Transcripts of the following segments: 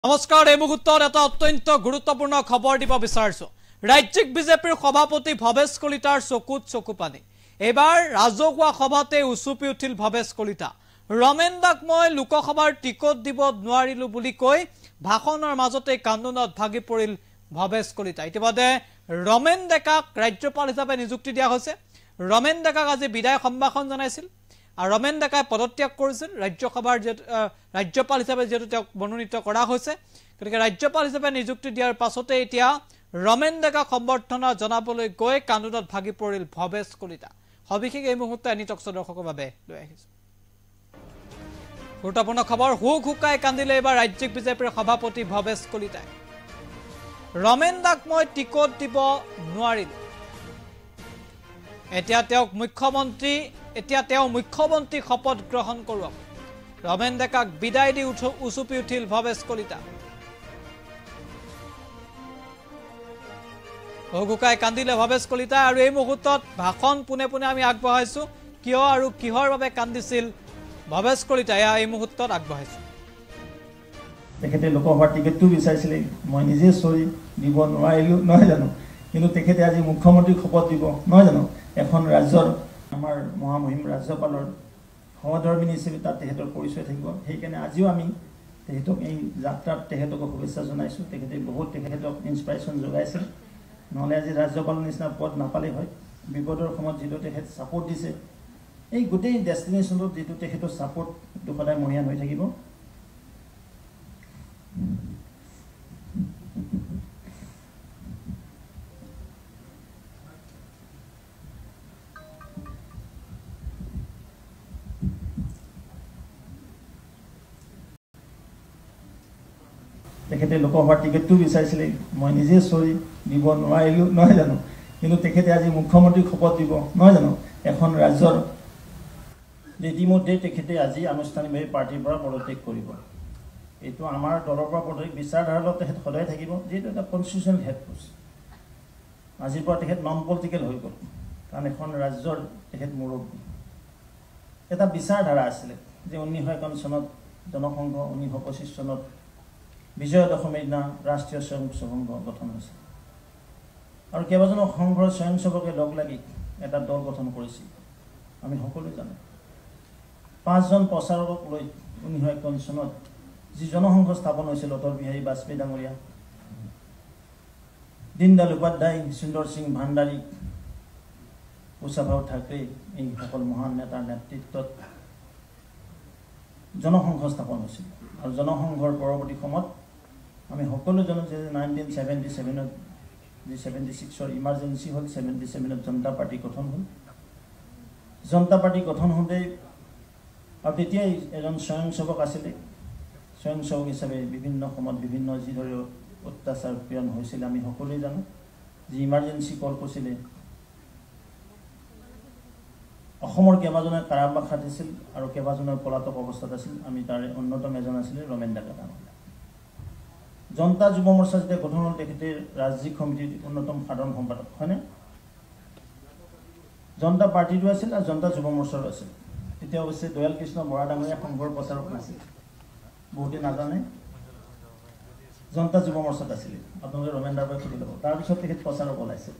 নমস্কাৰ এই মুহূৰ্তত এটা অত্যন্ত গুৰুত্বপূৰ্ণ খবৰ দিব বিচাৰিছো ৰাজ্যিক বিজেপিৰ সভাপতি ভৱেশ কলিতাৰ চকুত চকুপানী এবাৰ ৰাজহুৱা সভাতে উচুপি উঠিল ভৱেশ কলিতা ৰমেন দাক মই লোকসভাৰ টিকট দিব নোৱাৰিলো বুলি কৈ ভাষণৰ মাজতে কান্দোনত ভাগি পৰিল ভৱেশ কলিতা ইতিমধ্যে ৰমেন ডেকাক ৰাজ্যপাল হিচাপে নিযুক্তি দিয়া হৈছে ৰমেন ডেকাক আজি বিদায় সম্ভাষণ জনাইছিল আৰু ৰমেন ডেকাই পদত্যাগ কৰিছিল ৰাজ্যসভাৰ ৰাজ্যপাল হিচাপে যেটো তেওঁক মনোনীত কৰা হৈছে গতিকে ৰাজ্যপাল হিচাপে নিযুক্তি দিয়াৰ পাছতে এতিয়া ৰমেন ডেকাক সম্বৰ্ধনা জনাবলৈ গৈ কান্দোনত ভাগি পৰিল ভৱেশ কলিতা সবিশেষ এই মুহূৰ্তে এনিটক্স দৰ্শকৰ বাবে লৈ আহিছো গুৰুত্বপূৰ্ণ খবৰ হুকাই কান্দিলে এবাৰ ৰাজ্যিক বিজেপিৰ সভাপতি ভৱেশ কলিতাই ৰমেন দাক মই টিকট দিব নোৱাৰিলো এতিয়া তেওঁক মুখ্যমন্ত্ৰী শপত গ্ৰহণ কৰোৱা ৰমেন ডেকাক বিদায় দি উচুপি উঠিল ভৱেশ কলিতা হুকাই কান্দিলে ভৱেশ কলিতা আৰু এই মুহূৰ্তত ভাষণ পুনে পুনে আমি আগবঢ়াইছো কিয় আৰু কিহৰ বাবে কান্দিছিল ভৱেশ কলিতা এই মুহূৰ্তত আগবঢ়াইছো তেখেতে লোকসভাৰ টিকেটটো বিচাৰিছিলে মই নিজে চৰি দিব নোৱাৰিলো নহয় জানো কিন্তু তেখেতে আজি মুখ্যমন্ত্ৰী শপত দিব নহয় জানো এখন ৰাজ্যৰ আমাৰ মহামহিম ৰাজ্যপালৰ সহধৰ্মিনী হিচাপে তাত তেখেতৰ পৰিচয় থাকিব সেইকাৰণে আজিও আমি তেখেতক এই যাত্ৰাত তেখেতক শুভেচ্ছা জনাইছোঁ তেখেতে বহুত তেখেতক ইনস্পাইৰেশ্যন যোগাইছে নহ'লে আজি ৰাজ্যপালৰ নিচিনা পদ নাপালেই হয় বিপদৰ সময়ত যিটো তেখেত ছাপোৰ্ট দিছে এই গোটেই ডেষ্টিনেশ্যনত যিটো তেখেতৰ ছাপোৰ্ট সেইটো সদায় মহিয়ান হৈ থাকিব তেখেতে লোকসভাৰ টিকেটটো বিচাৰিছিলে মই নিজে চৰি দিব নোৱাৰিলো নহয় জানো কিন্তু তেখেতে আজি মুখ্যমন্ত্ৰী শপত দিব নহয় জানো এখন ৰাজ্যৰ ইতিমধ্যে তেখেতে আজি আনুষ্ঠানিকভাৱে পাৰ্টিৰ পৰা পদত্যাগ কৰিব এইটো আমাৰ দলৰ পৰা পদত্যাগ বিচাৰধাৰাত তেখেত সদায় থাকিব যিহেতু এটা কনষ্টিটিউচনেল হেড পোষ্ট আজিৰ পৰা তেখেত নন পলিটিকেল হৈ গ'ল কাৰণ এখন ৰাজ্যৰ তেখেত মুৰব্বী এটা বিচাৰধাৰা আছিলে যে 1951 চনত জনসংঘ 1925 চনত বিজয় দশমীৰ দিনা ৰাষ্ট্ৰীয় স্বয়ংসেৱক সংঘ গঠন হৈছে আৰু কেইবাজনো সংঘৰ স্বয়ংসেৱকে লগ লাগি এটা দল গঠন কৰিছিল আমি সকলোৱে জানো 5 জন প্ৰচাৰকক লৈ 1951 চনত যি জনসংঘ স্থাপন হৈছিল অটল বিহাৰী বাজপেয়ী ডাঙৰীয়া দীনদয়াল উপাধ্যায় সুন্দৰ সিং ভাণ্ডাৰী উষাভাউ ঠাকৰে এই সকল মহান নেতাৰ নেতৃত্বত জনসংঘ স্থাপন হৈছিল আৰু জনসংঘৰ পৰৱৰ্তী সময়ত আমি সকলো জানো যে 1977ত যে 76ৰ ইমাৰ্জেঞ্চি হ'ল 77ত জনতা পাৰ্টি গঠন হ'ল জনতা পাৰ্টি গঠন হওঁতে আৰু তেতিয়াই এজন স্বয়ংসেৱক আছিলে স্বয়ংসেৱক হিচাপে বিভিন্ন সময়ত বিভিন্ন যিদৰে অত্যাচাৰ পীড়ন হৈছিল আমি সকলোৱে জানো যে ইমাৰ্জেঞ্চি কল কৰিছিলে অসমৰ কেইবাজনে কাৰাবাস খাটিছিল আৰু কেইবাজনৰ পলাতক অৱস্থাত আছিল আমি তাৰে অন্যতম এজন আছিলে ৰমেন ডেকা জনতা যুৱ মৰ্চা যেতিয়া গঠন হ'ল তেখেতে ৰাজ্যিক সমিতিৰ অন্যতম সাধাৰণ সম্পাদক হয়নে জনতা পাৰ্টিটো আছিল আৰু জনতা যুৱ মৰ্চাৰো আছিল তেতিয়া অৱশ্যে দয়াল কৃষ্ণ বৰা ডাঙৰীয়া সংঘৰ প্ৰচাৰক নাছিল বহুতে নাজানে জনতা যুৱ মৰ্চাত আছিলে আপোনালোকে ৰমেন দাৰ পৰা সুধি ল'ব তাৰপিছত তেখেত প্ৰচাৰক ওলাইছিল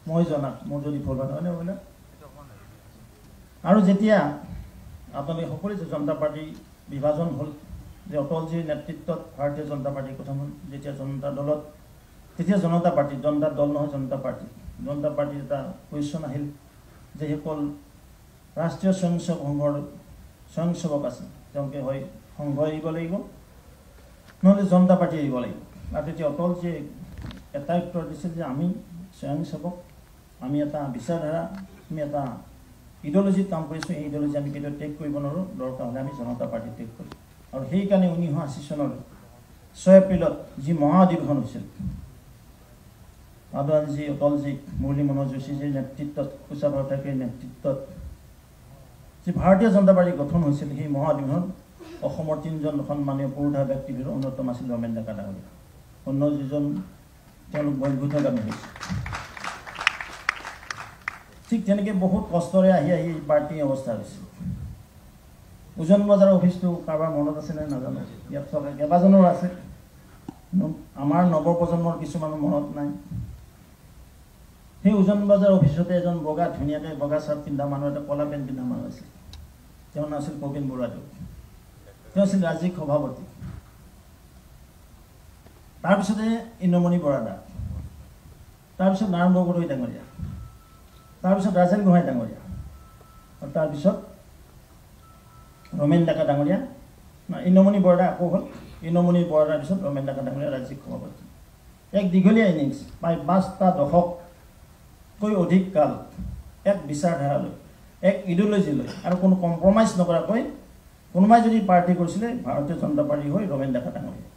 মই জনাত মোৰ যদি ভুল হয় হয়নে বোলে আৰু যেতিয়া আপোনালোকে সকলোৱে যে জনতা পাৰ্টি বিভাজন হ'ল যে অটলজীৰ নেতৃত্বত ভাৰতীয় জনতা পাৰ্টি গঠন হ'ল যেতিয়া জনতা দলত তেতিয়া জনতা পাৰ্টি জনতা দল নহয় জনতা পাৰ্টিৰ এটা কুৱেশ্যন আহিল যে সকল ৰাষ্ট্ৰীয় স্বয়ংসেৱক সংঘৰ স্বয়ংসেৱক আছে তেওঁলোকে হয় সংঘ এৰিব লাগিব নহ'লে জনতা পাৰ্টি এৰিব লাগিব আৰু তেতিয়া অটলজীয়ে এটা উত্তৰ দিছিল যে আমি স্বয়ংসেৱক আমি এটা বিচাৰধাৰা আমি এটা ইডিঅলজিত কাম কৰিছোঁ এই ইডিঅলজি আমি কেতিয়াও টেক কৰিব নোৱাৰোঁ দৰকাৰ হ'লে আমি জনতা পাৰ্টি টেক কৰিম আৰু সেইকাৰণে 1980 চনৰ 6 এপ্ৰিলত যি মহা অধিৱেশন হৈছিল আদৱানজী অটলজী মুৰলী মনোহৰ যোশীজীৰ নেতৃত্বত কুশাভাউ ঠাকৰেৰ নেতৃত্বত যি ভাৰতীয় জনতা পাৰ্টি গঠন হৈছিল সেই মহা অধিৱেশনত অসমৰ 3জন সন্মানীয় পুৰোধা ব্যক্তিৰ ভিতৰত অন্যতম আছিল ৰমেন ডেকা ডাঙৰীয়া অন্য যিজন তেওঁলোক বহিৰ্ভূতগামী হৈছিল ঠিক তেনেকৈ বহুত কষ্টৰে আহি পাৰ্টি অৱস্থা হৈছিল উজন বজাৰৰ অফিসটো কাৰোবাৰ মনত আছে নে নাজানো ইয়াত থকা কেইবাজনৰ আছে আমাৰ নৱপ্ৰজন্মৰ কিছুমান মনত নাই সেই উজন বজাৰ অফিচতে এজন বগা ধুনীয়াকৈ বগা চাৰ্ট পিন্ধা মানুহ এটা কলা পেণ্ট পিন্ধা মানুহ আছিল তেওঁ নাম আছিল প্ৰবীণ বৰুৱাদেউ তেওঁ আছিল ৰাজ্যিক সভাপতি তাৰপিছতে ইন্দ্ৰমণি বৰাদা তাৰপিছত নাৰায়ণ বৰগোহাঁই ডাঙৰীয়া তাৰপিছত ৰাজেন গোহাঁই ডাঙৰীয়া আৰু তাৰপিছত ৰমেন ডেকা ডাঙৰীয়া ইন্দ্ৰমণি বৰাদা আকৌ হ'ল ইন্দ্ৰমণি বৰাদাৰ পিছত ৰমেন ডেকা ডাঙৰীয়া ৰাজ্যিক সভাপতি এক দীঘলীয়া ইনিংছ প্ৰায় 5টা দশককৈ অধিক কাল এক বিচাৰধাৰালৈ এক ইডিঅলজিলৈ আৰু কোনো কম্প্ৰমাইজ নকৰাকৈ কোনোবাই যদি পাৰ্টি কৰিছিলে ভাৰতীয় জনতা পাৰ্টি হৈ ৰমেন ডেকা ডাঙৰীয়া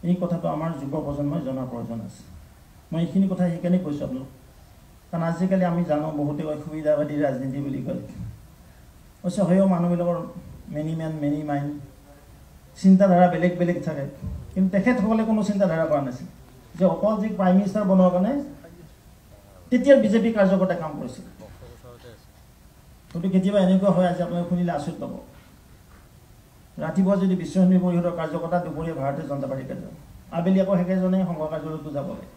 এই কথাটো আমাৰ যুৱ প্ৰজন্মই জনাৰ প্ৰয়োজন আছে মই এইখিনি কথা সেইকাৰণে কৈছোঁ আপোনালোক কাৰণ আজিকালি আমি জানো বহুতে কয় সুবিধাবাদী ৰাজনীতি বুলি কয় অৱশ্যে হয়ও মানুহবিলাকৰ মেনি মেন মেনি মাইণ্ড চিন্তাধাৰা বেলেগ বেলেগ থাকে কিন্তু তেখেতসকলে কোনো চিন্তাধাৰা কৰা নাছিল যে অকল যি প্ৰাইম মিনিষ্টাৰ বনোৱাৰ কাৰণে তেতিয়াৰ বিজেপি কাৰ্যকৰ্তাই কাম কৰিছিল গতিকে কেতিয়াবা এনেকুৱা হয় আজি আপোনালোকে শুনিলে আচৰিত পাব ৰাতিপুৱা যদি বিশ্ব হিন্দু পৰিষদৰ কাৰ্যকৰ্তা দুপৰীয়া ভাৰতীয় জনতা পাৰ্টিৰ কাৰ্যকৰ্তা আবেলি আকৌ সেইকেইজনে সংঘ কাৰ্যালয়তো যাব লাগে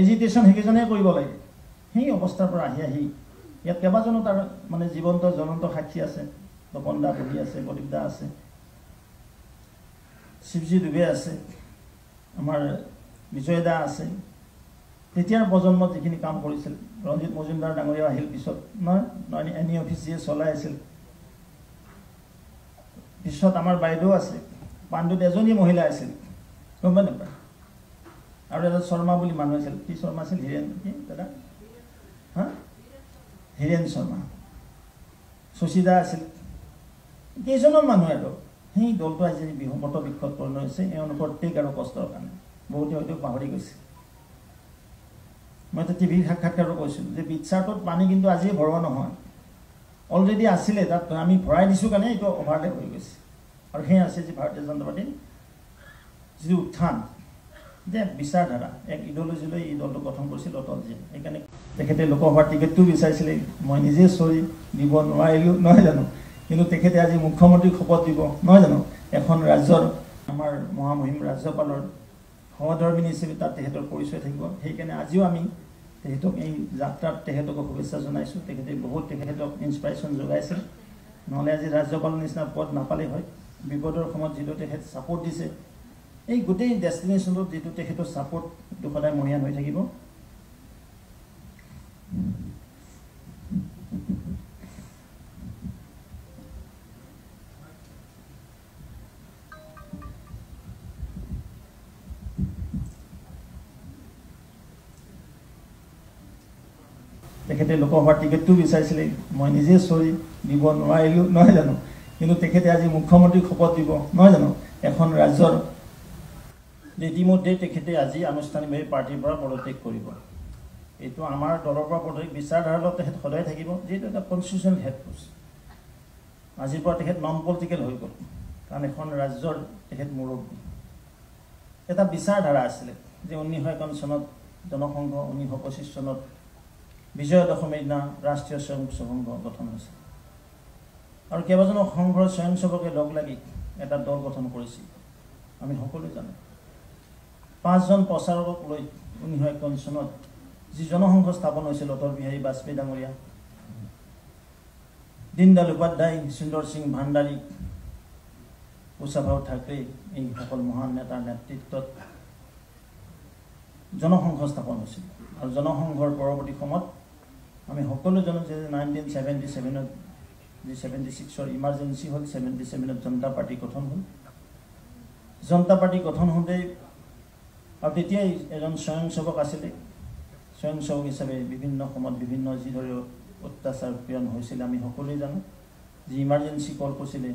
এজিটেশ্যন সেইকেইজনে কৰিব লাগে সেই অৱস্থাৰ পৰা আহি ইয়াত কেইবাজনো তাৰ মানে জীৱন্ত জ্বলন্ত সাক্ষী আছে তপন দা বহি আছে প্ৰদীপ দা আছে শিৱজী দুবে আছে আমাৰ বিজয় দা আছে তেতিয়াৰ প্ৰজন্মত যিখিনি কাম কৰিছিল ৰঞ্জিত মজুমদাৰ ডাঙৰীয়া আহিল পিছত নহয় এনি অফিচ যিয়ে চলাই আছিল পিছত আমাৰ বাইদেউ আছে পাণ্ডুত এজনী মহিলা আছিল গম পাই নাপায় আৰু এজন শৰ্মা বুলি মানুহ আছিল কি শৰ্মা আছিল হীৰেণ কি দাদা হা হীৰেণ শৰ্মা শশীদা আছিল কেইজনৰ মানুহ আৰু সেই দলটো আজি বিহত বিক্ষত পৰিণত হৈছে এওঁলোকৰ টেক আৰু কষ্টৰ কাৰণে বহুতে হয়তো পাহৰি গৈছে মই টিভিৰ সাক্ষাৎকাৰো কৈছিলোঁ যে বিটচাৰটোত পানী কিন্তু আজিয়ে ভৰোৱা নহয় অলৰেডি আছিলে তাত আমি ভৰাই দিছোঁ কাৰণে এইটো অভাৰটেক হৈ গৈছে আৰু সেই আছে যে ভাৰতীয় জনতা পাৰ্টীৰ যিটো উত্থান যে বিচাৰধাৰা এক ইডিঅলজিলৈ এই দলটো গঠন কৰিছিল অটলজীয়ে সেইকাৰণে তেখেতে লোকসভাৰ টিকেটটো বিচাৰিছিলে মই নিজে চৰি দিব নোৱাৰিলোঁ নহয় জানো কিন্তু তেখেতে আজি মুখ্যমন্ত্ৰীক শপত দিব নহয় জানো এখন ৰাজ্যৰ আমাৰ মহামহিম ৰাজ্যপালৰ সহধৰ্মিনী হিচাপে তাত তেখেতৰ পৰিচয় থাকিব সেইকাৰণে আজিও আমি তেখেতক এই যাত্ৰাত তেখেতকো শুভেচ্ছা জনাইছোঁ তেখেতে বহুত তেখেতক ইনস্পাইৰেশ্যন যোগাইছে নহ'লে আজি ৰাজ্যপালৰ নিচিনা পদ নাপালেই হয় বিপদৰ সময়ত যিটো তেখেত ছাপোৰ্ট দিছে এই গোটেই ডেষ্টিনেশ্যনত যিটো তেখেতৰ ছাপোৰ্ট সেইটো সদায় মহিয়ান হৈ থাকিব তেখেতে লোকসভাৰ টিকেটটো বিচাৰিছিলে মই নিজে চৰি দিব নোৱাৰিলোঁ নহয় জানো কিন্তু তেখেতে আজি মুখ্যমন্ত্ৰীক শপত দিব নহয় জানো এখন ৰাজ্যৰ ইতিমধ্যে তেখেতে আজি আনুষ্ঠানিকভাৱে পাৰ্টিৰ পৰা পদত্যাগ কৰিব এইটো আমাৰ দলৰ পৰা পদত্যাগ বিচাৰধাৰাত তেখেত সদায় থাকিব যিহেতু এটা কনষ্টিটিউচনেল হেড পোষ্ট আজিৰ পৰা তেখেত নন পলিটিকেল হৈ গ'ল কাৰণ এখন ৰাজ্যৰ তেখেত মুৰব্বী এটা বিচাৰধাৰা আছিলে যে 1951 চনত জনসংঘ 1925 চনত বিজয়া দশমীৰ দিনা ৰাষ্ট্ৰীয় স্বয়ংসেৱক সংঘ গঠন হৈছিল আৰু কেইবাজনো সংঘৰ স্বয়ংসেৱকে লগ লাগি এটা দল গঠন কৰিছিল আমি সকলোৱে জানো 5জন প্ৰচাৰকক লৈ 1951 চনত যি জনসংঘ স্থাপন হৈছিল অটল বিহাৰী বাজপেয়ী ডাঙৰীয়া দীনদয়াল উপাধ্যায় সুন্দৰ সিং ভাণ্ডাৰী উষাভাউ ঠাকৰে এই সকল মহান নেতাৰ নেতৃত্বত জনসংঘ স্থাপন হৈছিল আৰু জনসংঘৰ পৰৱৰ্তী সময়ত আমি সকলো জানো যে 1977ত যি 76ৰ ইমাৰ্জেঞ্চি হ'ল 77ত জনতা পাৰ্টি গঠন হ'ল জনতা পাৰ্টি গঠন হওঁতে আৰু তেতিয়াই এজন স্বয়ংসেৱক আছিলে স্বয়ংসেৱক হিচাপে বিভিন্ন সময়ত বিভিন্ন যিদৰে অত্যাচাৰ পীড়ন হৈছিল আমি সকলোৱে জানো যি ইমাৰ্জেঞ্চি কল কৰিছিলে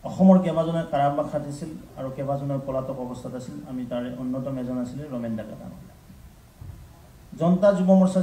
অসমৰ কেইবাজনে কাৰাবাস খাটিছিল আৰু কেইবাজনৰ পলাতক অৱস্থাত আছিল আমি তাৰে অন্যতম এজন আছিলে ৰমেন ডেকা ডাঙৰীয়া জনতা যুৱ মৰ্চা